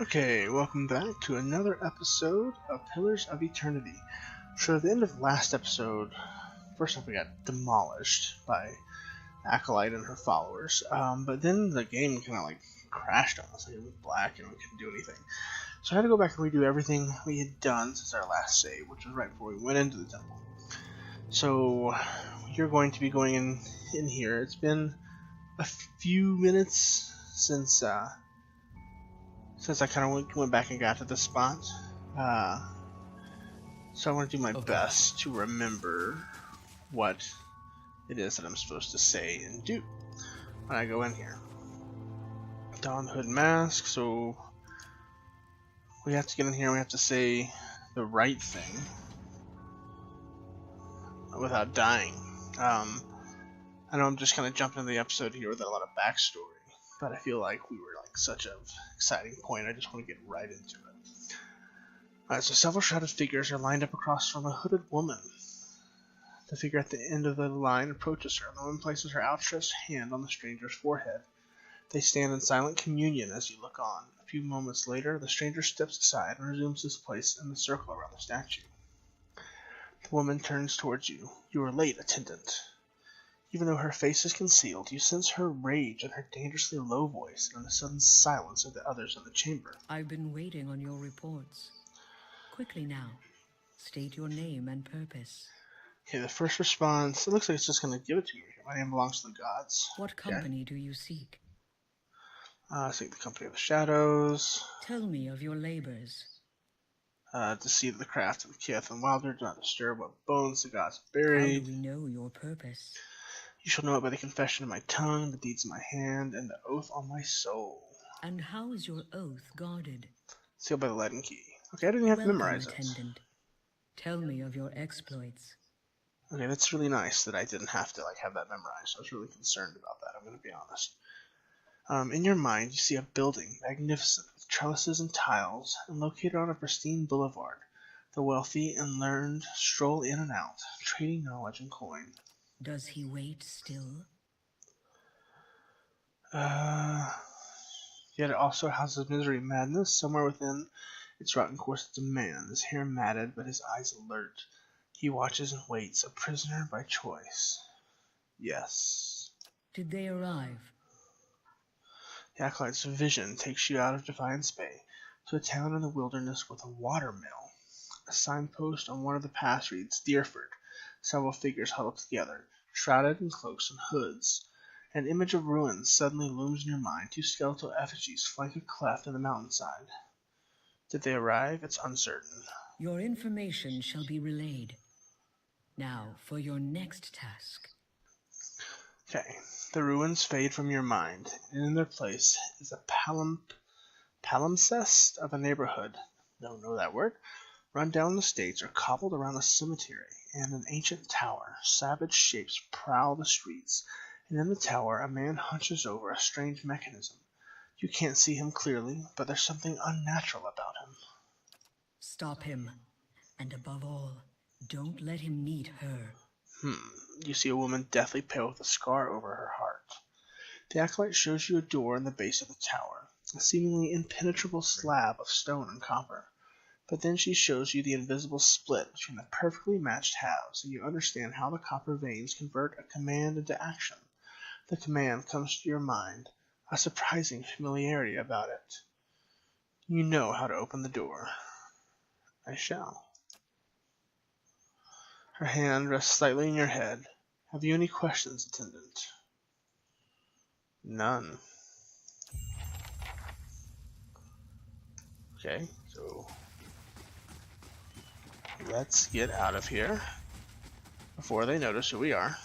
Okay, welcome back to another episode of Pillars of Eternity. So at the end of last episode, first off we got demolished by Acolyte and her followers, but then the game kind of like crashed on us, like it was black and we couldn't do anything. So I had to go back and redo everything we had done since our last save, which was right before we went into the temple. So you're going to be going in here. It's been a few minutes since I kind of went back and got to this spot. So I want to do my best to remember what it is that I'm supposed to say and do when I go in here. Don the hood mask, so we have to get in here and we have to say the right thing without dying. I know I'm just kind of jumping into the episode here without a lot of backstory, but I feel like we were like such an exciting point. I just want to get right into it. Alright, so several shrouded figures are lined up across from a hooded woman. The figure at the end of the line approaches her. The woman places her outstretched hand on the stranger's forehead. They stand in silent communion as you look on. A few moments later, the stranger steps aside and resumes his place in the circle around the statue. The woman turns towards you. You are late, attendant. Even though her face is concealed, you sense her rage and her dangerously low voice and the sudden silence of the others in the chamber. I've been waiting on your reports. Quickly now, state your name and purpose. Okay, the first response, it looks like it's just going to give it to you. My name belongs to the gods. What company do you seek? I seek the company of the shadows. Tell me of your labors. To see the craft of Kith and Wilder, do not disturb what bones the gods have buried. How do we know your purpose? You shall know it by the confession of my tongue, the deeds of my hand, and the oath on my soul. And how is your oath guarded? Sealed by the Latin key. Okay, I didn't have to memorize attendant. it. Tell me of your exploits. Okay, that's really nice that I didn't have to have that memorized. I was really concerned about that, I'm going to be honest. In your mind, you see a building, magnificent, with trellises and tiles, and located on a pristine boulevard. The wealthy and learned stroll in and out, trading knowledge and coin. Does he wait still? Yet it also houses misery and madness. Somewhere within its rotten course is a man, his hair matted, but his eyes alert. He watches and waits, a prisoner by choice. Yes. Did they arrive? The Acolyte's vision takes you out of Defiance Bay to a town in the wilderness with a watermill. A signpost on one of the paths reads, Deerford. Several figures huddled together, shrouded in cloaks and hoods. An image of ruins suddenly looms in your mind. Two skeletal effigies flank a cleft in the mountainside. Did they arrive? It's uncertain. Your information shall be relayed. Now, for your next task. Okay. The ruins fade from your mind, and in their place is a palimpsest of a neighborhood. Don't know that word. Run down the estates are cobbled around a cemetery and an ancient tower. Savage shapes prowl the streets, and in the tower a man hunches over a strange mechanism. You can't see him clearly, but there's something unnatural about him. Stop him, and above all, don't let him meet her. You see a woman deathly pale with a scar over her heart. The Acolyte shows you a door in the base of the tower, a seemingly impenetrable slab of stone and copper. But then she shows you the invisible split between the perfectly matched halves, and you understand how the copper veins convert a command into action. The command comes to your mind, a surprising familiarity about it. You know how to open the door. I shall. Her hand rests slightly in your head. Have you any questions, attendant? None. Okay, so let's get out of here before they notice who we are.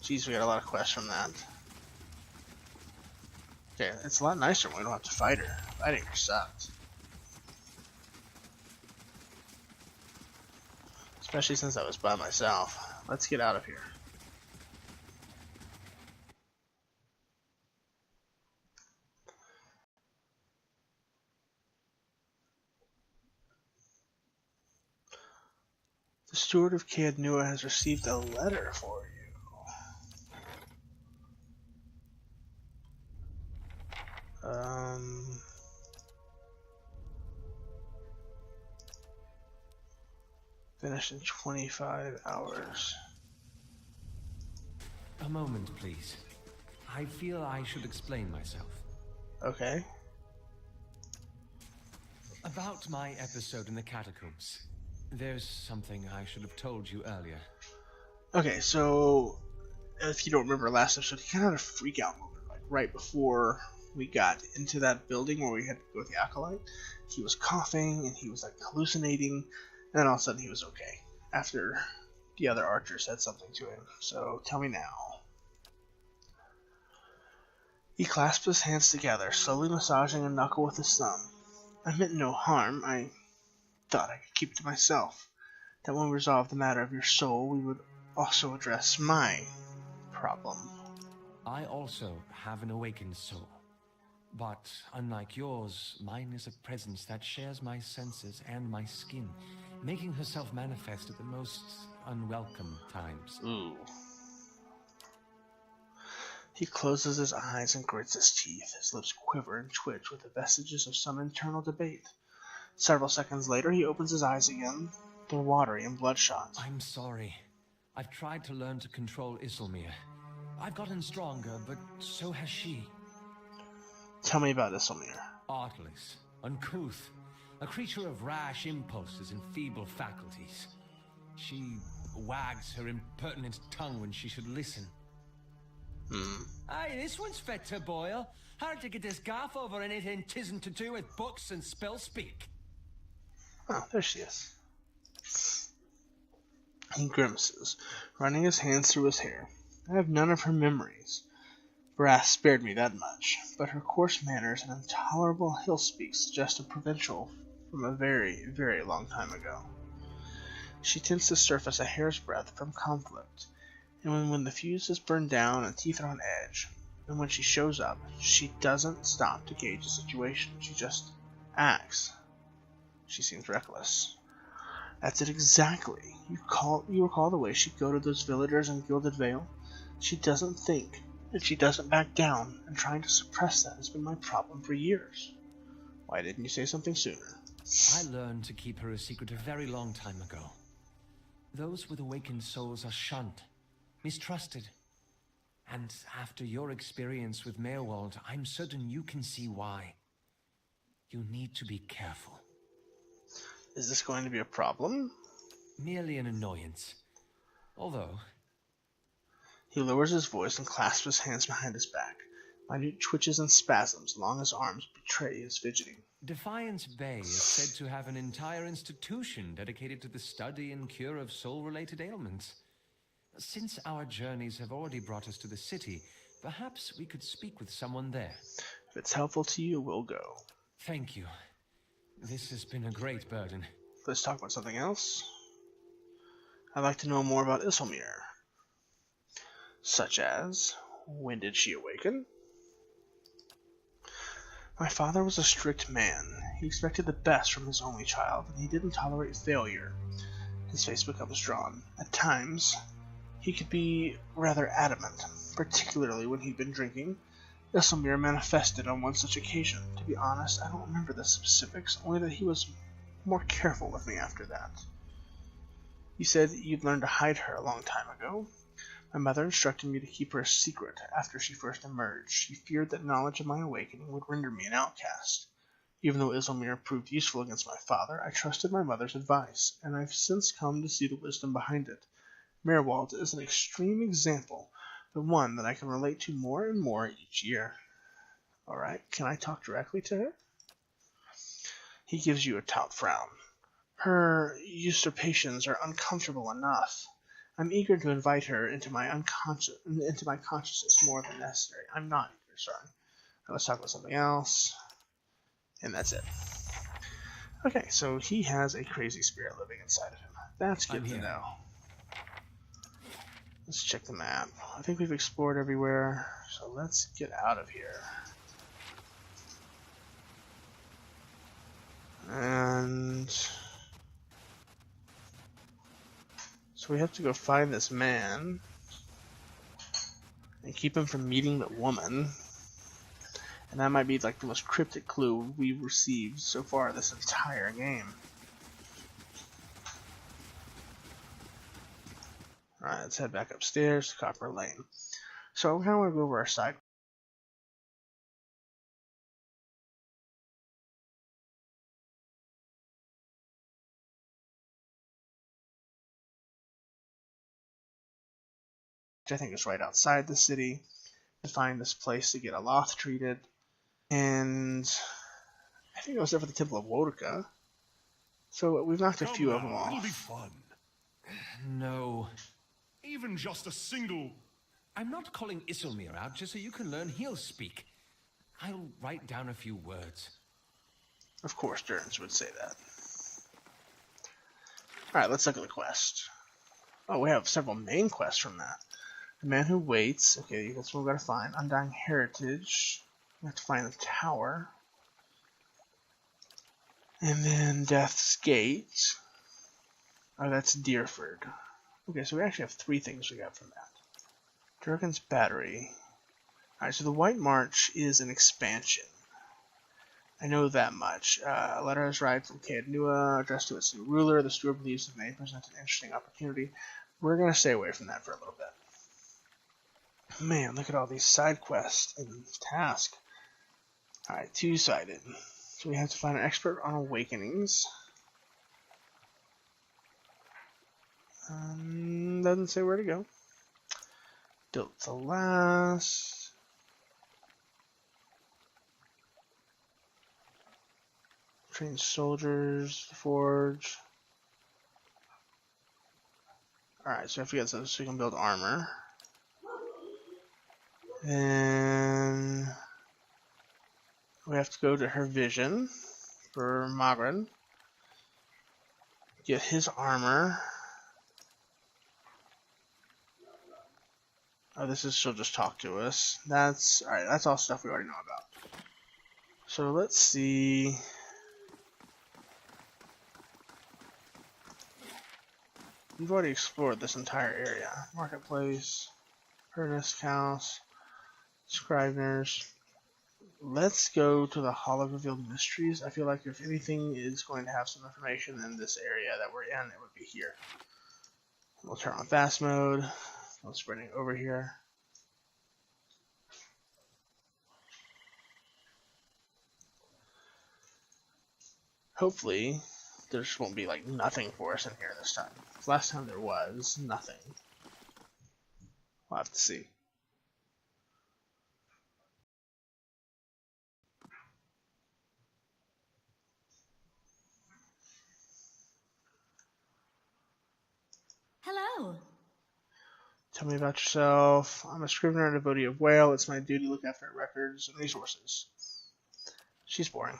Jeez, we got a lot of quests from that. Okay, it's a lot nicer when we don't have to fight her. Fighting her sucks. Especially since I was by myself. Let's get out of here. The steward of Caed Nua has received a letter for you. Finished in 25 hours. A moment, please. I feel I should explain myself. Okay. About my episode in the catacombs. There's something I should have told you earlier. Okay, so if you don't remember last episode, he kind of had a freak out moment, like right before we got into that building where we had to go with the acolyte. He was coughing and he was like hallucinating, and then all of a sudden he was okay after the other archer said something to him. So tell me now. He clasped his hands together, slowly massaging a knuckle with his thumb. I meant no harm. I thought I could keep it to myself. That when we resolved the matter of your soul, we would also address my problem. I also have an awakened soul. But unlike yours, mine is a presence that shares my senses and my skin, making herself manifest at the most unwelcome times. Ooh. He closes his eyes and grits his teeth. His lips quiver and twitch with the vestiges of some internal debate. Several seconds later, he opens his eyes again. They're watery and bloodshot. I'm sorry. I've tried to learn to control Iselmyr. I've gotten stronger, but so has she. Tell me about Iselmyr. Artless, uncouth, a creature of rash impulses and feeble faculties. She wags her impertinent tongue when she should listen. Aye, this one's fit to boil. Hard to get this gaff over anything tisn't to do with books and spell speak. Oh, there she is. He grimaces, running his hands through his hair. I have none of her memories. Brass spared me that much, but her coarse manners and intolerable hill-speak suggest a provincial from a very, very long time ago. She tends to surface a hair's breadth from conflict, and when the fuse is burned down and teeth are on edge, and when she shows up, she doesn't stop to gauge the situation. She just acts. She seems reckless. That's it exactly. You recall the way she'd go to those villagers in Gilded Vale? She doesn't think, and she doesn't back down, and trying to suppress that has been my problem for years. Why didn't you say something sooner? I learned to keep her a secret a very long time ago. Those with awakened souls are shunned, mistrusted. And after your experience with Meerwald, I'm certain you can see why. You need to be careful. Is this going to be a problem? Merely an annoyance. Although... He lowers his voice and clasps his hands behind his back. Minute twitches and spasms along his arms betray his fidgeting. Defiance Bay is said to have an entire institution dedicated to the study and cure of soul-related ailments. Since our journeys have already brought us to the city, perhaps we could speak with someone there. If it's helpful to you, we'll go. Thank you. This has been a great burden. Let's talk about something else. I'd like to know more about Iselmyr. Such as, when did she awaken? My father was a strict man. He expected the best from his only child, and he didn't tolerate failure. His face becomes drawn. At times, he could be rather adamant, particularly when he'd been drinking. Iselmyr manifested on one such occasion. To be honest, I don't remember the specifics, only that he was more careful with me after that. You said you'd learned to hide her a long time ago. My mother instructed me to keep her a secret after she first emerged. She feared that knowledge of my awakening would render me an outcast. Even though Iselmyr proved useful against my father, I trusted my mother's advice, and I've since come to see the wisdom behind it. Meerwald is an extreme example, but one that I can relate to more and more each year. Alright, can I talk directly to her? He gives you a taut frown. Her usurpations are uncomfortable enough. I'm eager to invite her into my consciousness more than necessary. I'm not eager, sorry. Now let's talk about something else. And that's it. Okay, so he has a crazy spirit living inside of him. That's good to know. Let's check the map. I think we've explored everywhere, so let's get out of here. And so we have to go find this man and keep him from meeting the woman. And that might be like the most cryptic clue we've received so far this entire game. Alright, let's head back upstairs to Copper Lane. So I kind of want to go over our side. Which I think is right outside the city. To find this place to get a loth treated. And I think I was there for the Temple of Wotica. So we've knocked a few of them off. It'll be fun. No. Even just a single... I'm not calling Iselmyr out just so you can learn he'll speak. I'll write down a few words. Of course, Durns would say that. Alright, let's look at the quest. Oh, we have several main quests from that. The Man Who Waits. Okay, that's what we've got to find. Undying Heritage. We have to find the tower. And then Death's Gate. Oh, that's Deerford. Okay, so we actually have 3 things we got from that. Durgan's Battery. Alright, so the White March is an expansion. I know that much. A letter has arrived from Caed Nua, addressed to its new ruler. The steward believes it may present an interesting opportunity. We're going to stay away from that for a little bit. Man, look at all these side quests and tasks. Alright, 2-sided. So we have to find an expert on awakenings. Doesn't say where to go. Built to last. Train soldiers, forge. Alright, so I forget so we can build armor. Then we have to go to her vision for Magrin. Get his armor. Oh, this is she'll just talk to us. That's alright, that's all stuff we already know about. So let's see. We've already explored this entire area. Marketplace, Ernest House, Scriveners. Let's go to the Hall of Revealed Mysteries. I feel like if anything is going to have some information in this area that we're in, it would be here. We'll turn on fast mode. I'm spreading over here. Hopefully, there just won't be like nothing for us in here this time. Last time there was nothing. We'll have to see. Hello. Tell me about yourself. I'm a scrivener and devotee of Whale. It's my duty to look after records and resources. She's boring.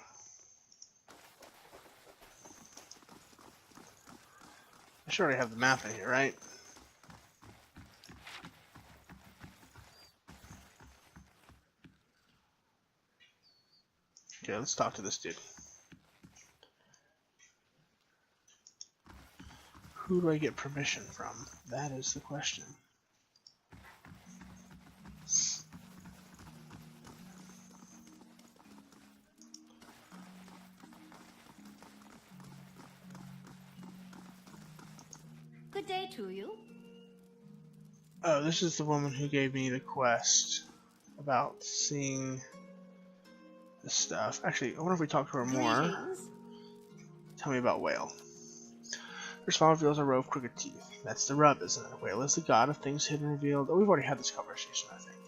I should already have the map in here, right? Okay, let's talk to this dude. Who do I get permission from? That is the question. Good day to you. Oh, this is the woman who gave me the quest about seeing this stuff. Actually, I wonder if we talk to her more. Greetings. Tell me about Whale. Her smile reveals a row of crooked teeth. That's the rub, isn't it? Whale is the god of things hidden and revealed. Oh, we've already had this conversation, I think.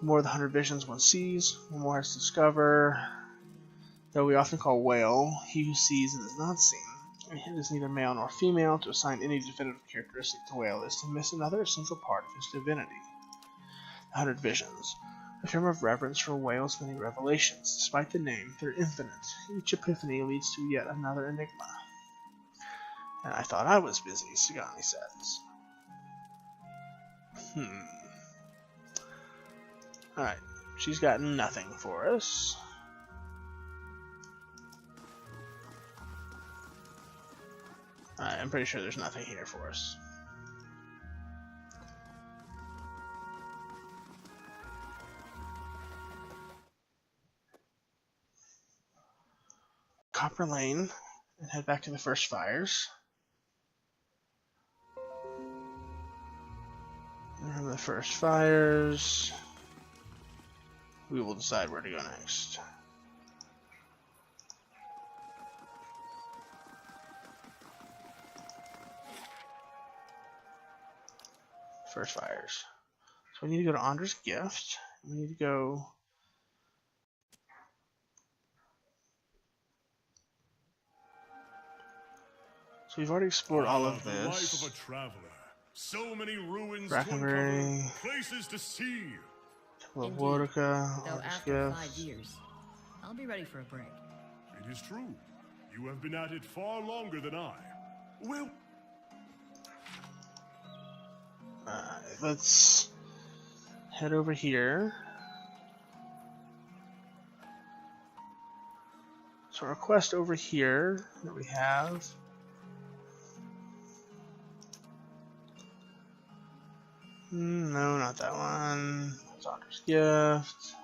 More of the 100 visions one sees, one more has to discover. Though we often call Whale, he who sees and is not seen. It is neither male nor female. To assign any definitive characteristic to Whale is to miss another essential part of his divinity. The 100 visions. A term of reverence for Whale's many revelations. Despite the name, they're infinite. Each epiphany leads to yet another enigma. And I thought I was busy, Sagani says. Alright, she's got nothing for us. Alright, I'm pretty sure there's nothing here for us. Copper Lane, and head back to the first fires. the first fires, we will decide where to go next. First fires. So we need to go to Andra's gift. We need to go. So we've already explored all of The life this. of a traveler. So many ruins Brackenbury. to uncover, places to see. Temple of Indeed. Wodica, Though Andra's after gift. 5 years, I'll be ready for a break. It is true. You have been at it far longer than I. Well, Let's head over here. So our quest over here that we have. No, not that one. That's Andra's gift.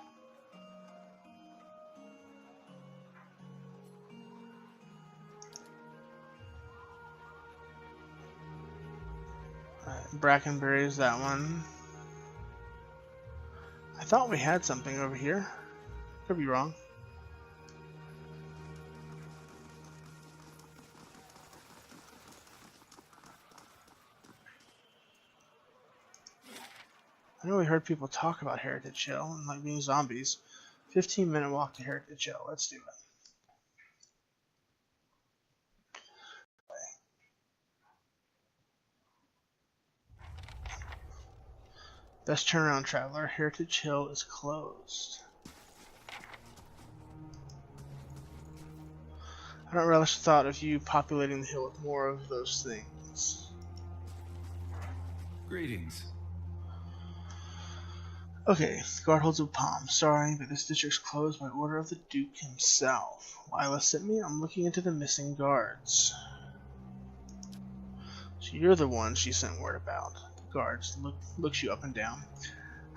Brackenbury is that one. I thought we had something over here. Could be wrong. I know we heard people talk about Heritage Hill and like being zombies. 15-minute walk to Heritage Hill. Let's do it. Best turnaround, traveler. Heritage Hill is closed. I don't relish the thought of you populating the hill with more of those things. Greetings. Okay, guard holds a palm. Sorry, but this district's closed by order of the Duke himself. Lila sent me. I'm looking into the missing guards. So you're the one she sent word about. The guards looks you up and down.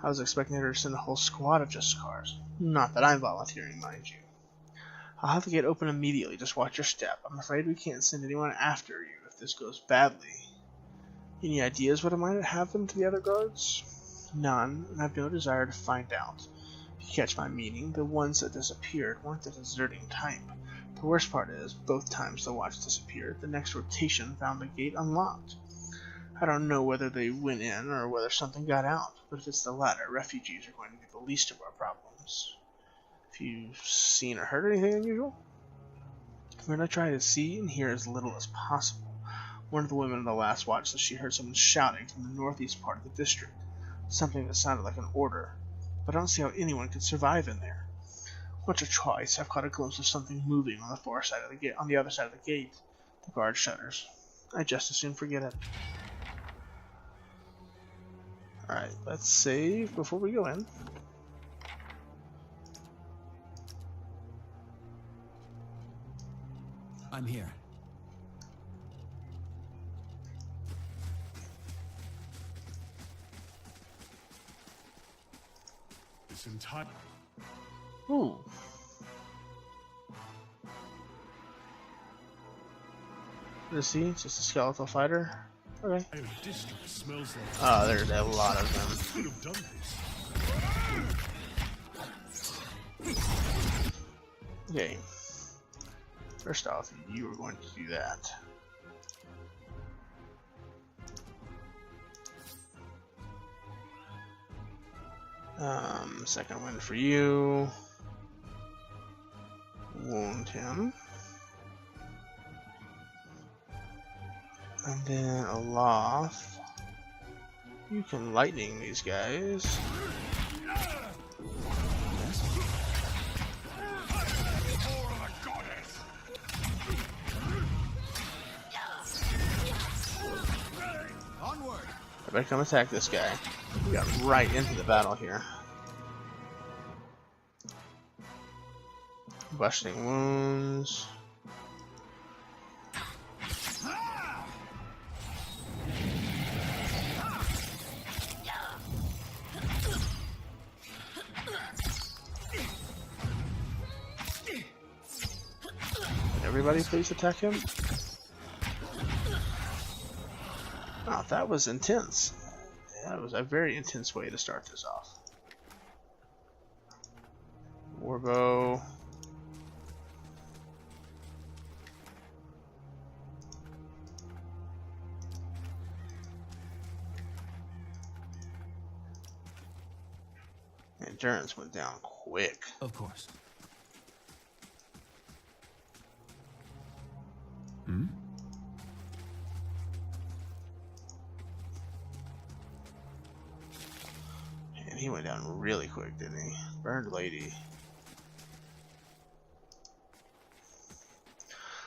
I was expecting her to send a whole squad of just scars. Not that I'm volunteering, mind you. I'll have the gate open immediately. Just watch your step. I'm afraid we can't send anyone after you if this goes badly. Any ideas what might have happened to the other guards? None, and I have no desire to find out. If you catch my meaning, the ones that disappeared weren't the deserting type. The worst part is, both times the watch disappeared, the next rotation found the gate unlocked. I don't know whether they went in or whether something got out, but if it's the latter, refugees are going to be the least of our problems. Have you seen or heard anything unusual? We're going to try to see and hear as little as possible. One of the women of the last watch said she heard someone shouting from the northeast part of the district. Something that sounded like an order, but I don't see how anyone could survive in there. Once or twice, I've caught a glimpse of something moving on the far side of the gate. On the other side of the gate, the guard shudders. I just as soon forget it. All right, let's save before we go in. I'm here. this entire... Ooh. Let's see, it's just a skeletal fighter. Okay. district smells like... Oh, there's a lot of them. could have done this. Okay. First off, you were going to do that. Second win for you. Wound him. And then Aloth. You can lightning these guys. I better come attack this guy. We got right into the battle here. Busting wounds. Everybody please attack him. Oh, that was intense. That was a very intense way to start this off. Warbow. Endurance went down quick. Of course. And he went down really quick, didn't he? Burned lady.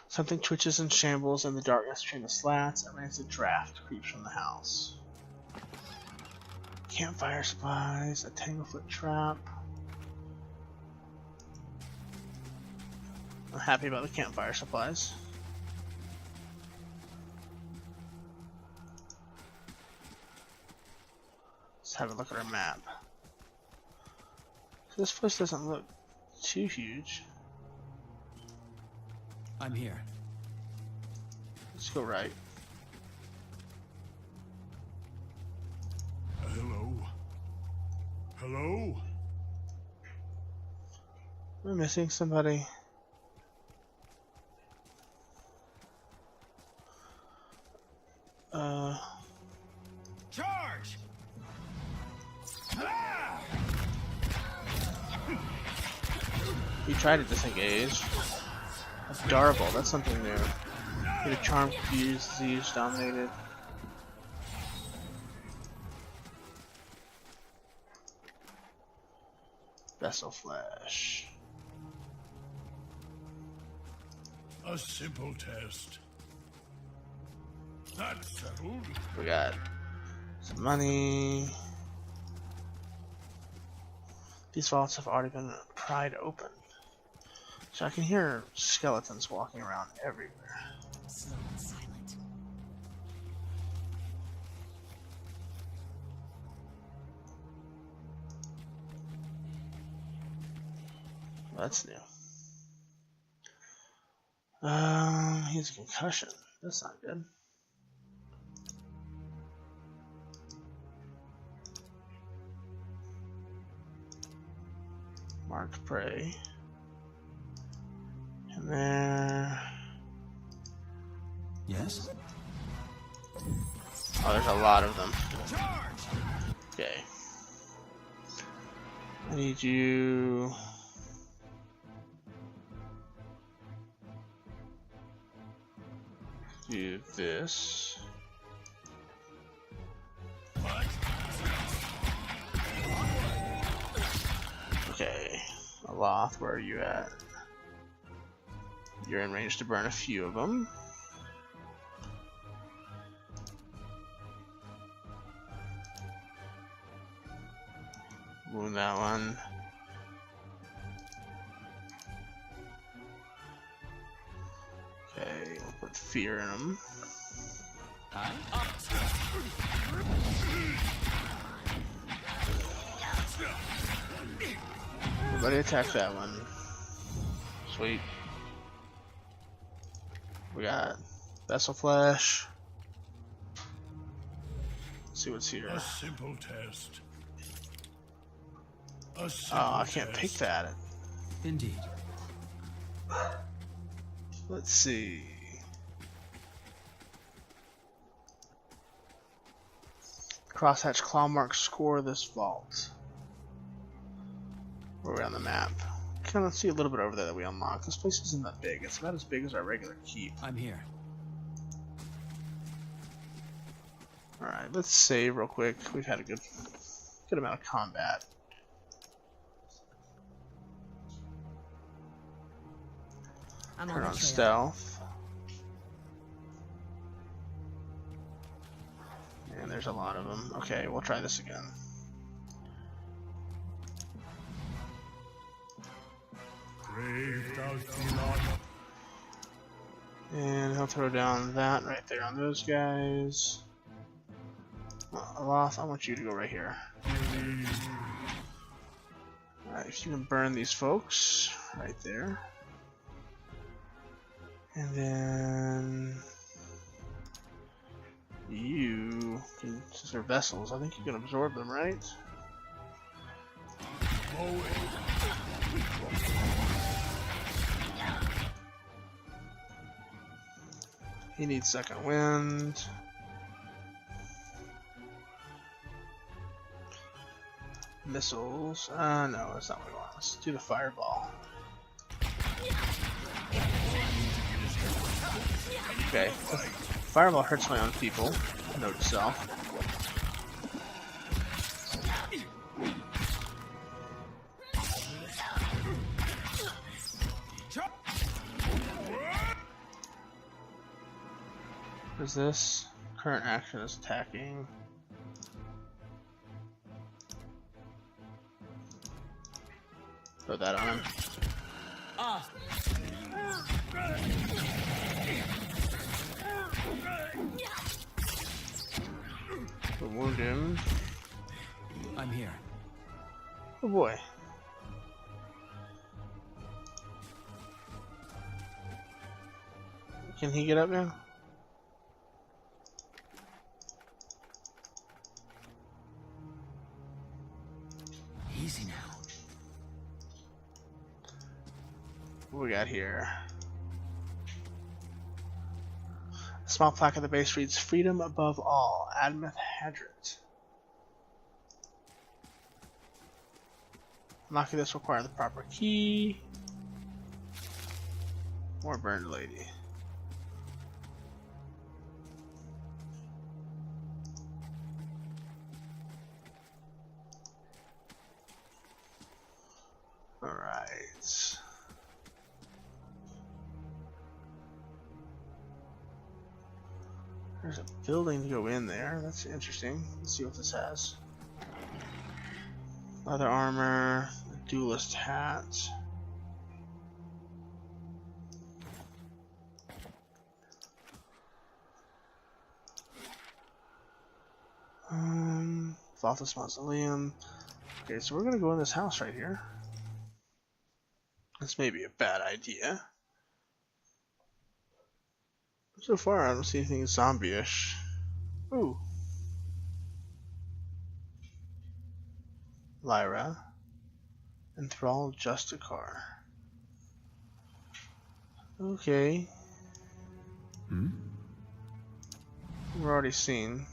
Something twitches and shambles in the darkness between the slats. A rancid draft creeps from the house. Campfire supplies, a tanglefoot trap. I'm happy about the campfire supplies. Let's have a look at our map. This place doesn't look too huge. I'm here. Let's go right. Hello? Hello? Am I missing somebody? Charge! He tried to disengage. Adorable, that's something new. Get a charm, confused, disease, dominated. Vessel flesh. A simple test. That's settled. We got some money. These vaults have already been pried open. So I can hear skeletons walking around everywhere. Slow and silent. That's new. He has a concussion. That's not good. Marked prey. And there. Yes? Oh, there's a lot of them. Okay. I need you. Do this. Okay. Aloth, where are you at? You're in range to burn a few of them. Wound that one. Okay, we'll put fear in them. Everybody attack that one. Sweet. We got vessel flesh. Let's see what's here. A simple test. A Oh, simple I can't pick test. that. Indeed. Let's see. Crosshatch claw marks score this vault. Where are we on the map? Kind of see a little bit over there that we unlocked. This place isn't that big. It's about as big as our regular keep. I'm here. Alright, let's save real quick. We've had a good amount of combat. I'm Turn on on the trail. stealth. And there's a lot of them. Okay, we'll try this again. Brave thou see not. And he'll throw down that right there on those guys. Aloth, I want you to go right here. Alright, if you can burn these folks right there. And then You can, since they're vessels, I think you can absorb them, right? He needs second wind. Missiles. No, that's not what we want. Let's do the fireball. Okay. Fireball hurts my own people. Note to self. What is this? Current action is attacking. Throw that on him. We'll wound him. I'm here. Oh boy. Can he get up now? Easy now. What we got here? A small plaque at the base reads, "Freedom above all, Admeth Hadrit." Unlocking this requires the proper key. More burned lady. Alright. There's a building to go in there. That's interesting. Let's see what this has. Leather armor, a duelist hat. Flawless mausoleum. Okay, so we're gonna go in this house right here. This may be a bad idea. So far, I don't see anything zombie-ish. Ooh. Lyra. Enthralled Justicar. Okay. We're already seen.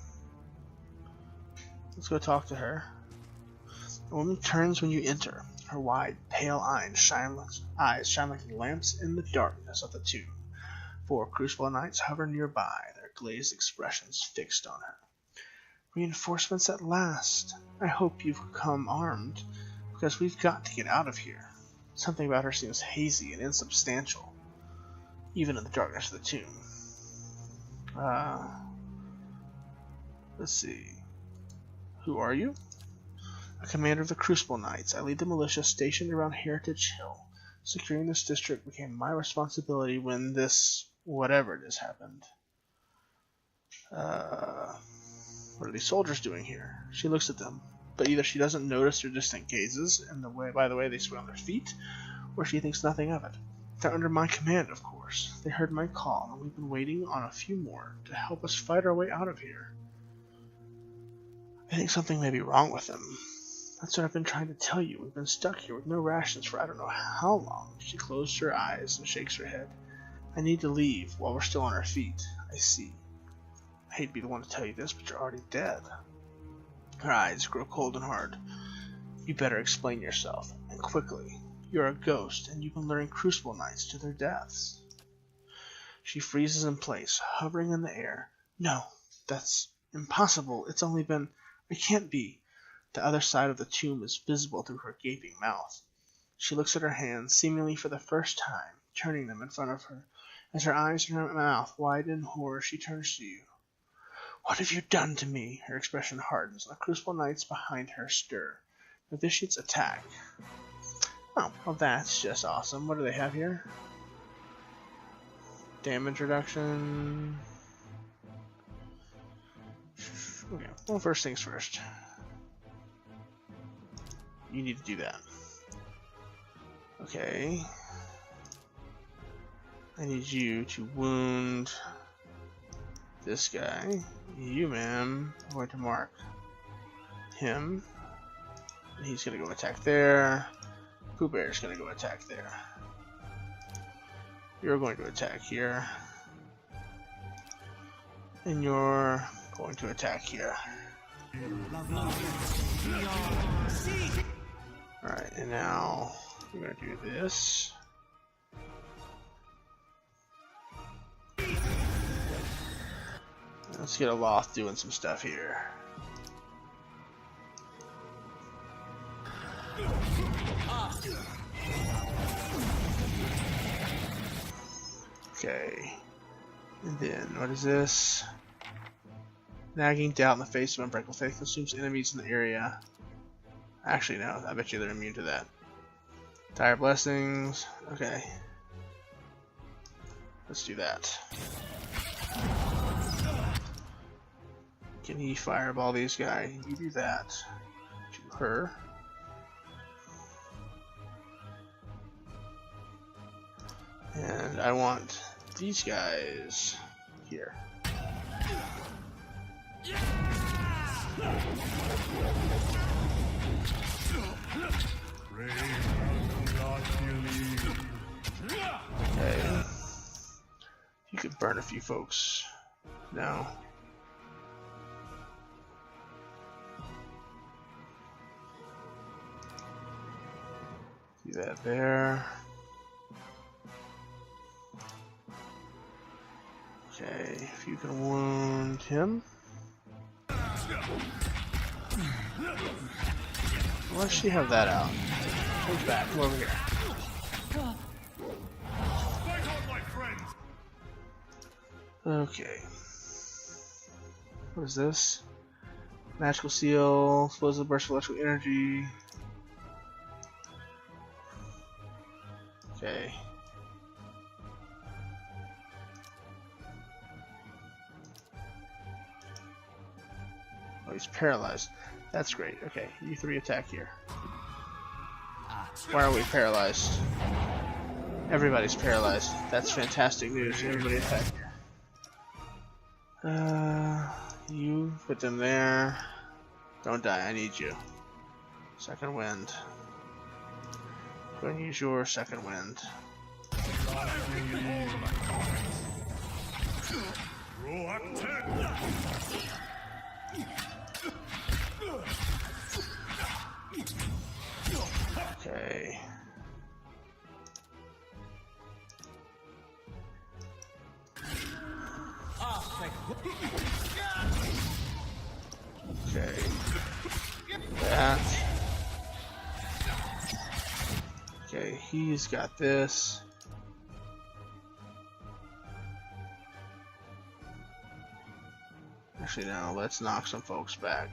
Let's go talk to her. The woman turns when you enter. Her wide, pale eyes shine like lamps in the darkness of the tomb. 4 Crucible Knights hover nearby, their glazed expressions fixed on her. Reinforcements at last. I hope you've come armed, because we've got to get out of here. Something about her seems hazy and insubstantial, even in the darkness of the tomb. Let's see. Who are you? A commander of the Crucible Knights. I lead the militia stationed around Heritage Hill. Securing this district became my responsibility when this, whatever it is, happened. What are these soldiers doing here? She looks at them, but either she doesn't notice their distant gazes and by the way they sway on their feet, or she thinks nothing of it. They're under my command, of course. They heard my call, and we've been waiting on a few more to help us fight our way out of here. I think something may be wrong with them. That's what I've been trying to tell you. We've been stuck here with no rations for I don't know how long. She closed her eyes and shakes her head. I need to leave while we're still on our feet. I see. I hate to be the one to tell you this, but you're already dead. Her eyes grow cold and hard. You better explain yourself, and quickly. You're a ghost, and you've been luring Crucible Knights to their deaths. She freezes in place, hovering in the air. No, that's impossible. It's only been... It can't be. The other side of the tomb is visible through her gaping mouth. She looks at her hands, seemingly for the first time, turning them in front of her. As her eyes and her mouth widen in horror, she turns to you. What have you done to me? Her expression hardens, and the Crucible Knights behind her stir. The Vitiates attack. Oh, well that's just awesome. What do they have here? Damage reduction. Okay, well first things first. You need to do that. Okay. I need you to wound this guy. You, man, I'm going to mark him. And he's going to go attack there. Pooh Bear's going to go attack there. You're going to attack here. And you're going to attack here. Alright, and now we're going to do this. Let's get a Loth doing some stuff here. Okay. And then, what is this? Nagging doubt in the face of unbreakable faith consumes enemies in the area. Actually, no. I bet you they're immune to that. Dire blessings. Okay. Let's do that. Can he fireball these guys? You do that to her. And I want these guys here. Okay. You could burn a few folks. No. Do that there. Okay, if you can wound him. Why does she have that out? Come back, come over here. Okay. What is this? Magical seal, explosive burst of electrical energy. Okay. Oh, he's paralyzed. That's great. Okay, you three attack here. Why are we paralyzed? Everybody's paralyzed. That's fantastic news. Everybody attack here. You put them there. Don't die. I need you. Second wind. Go and use your second wind. Okay. Okay. That. Okay, he's got this. Actually, no, let's knock some folks back.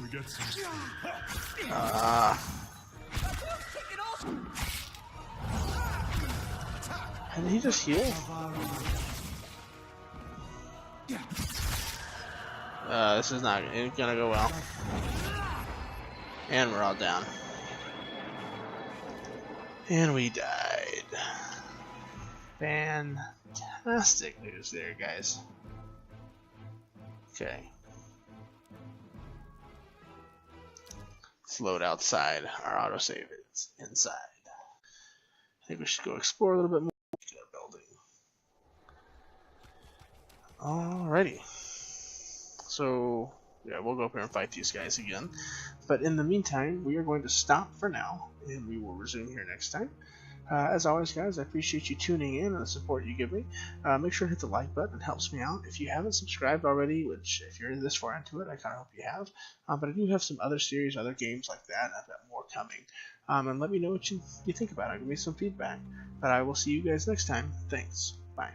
We get some. Did he just heal? This is not gonna go well. And we're all down. And we died. Fantastic news there, guys. Okay. Let's load outside. Our autosave is inside. I think we should go explore a little bit more. Alrighty. So, yeah, we'll go up here and fight these guys again. But in the meantime, we are going to stop for now, and we will resume here next time. As always, guys, I appreciate you tuning in and the support you give me. Make sure to hit the like button. It helps me out. If you haven't subscribed already, which if you're this far into it, I kind of hope you have. But I do have some other series, other games like that, and I've got more coming. And let me know what you think about it. Give me some feedback. But I will see you guys next time. Thanks. Bye.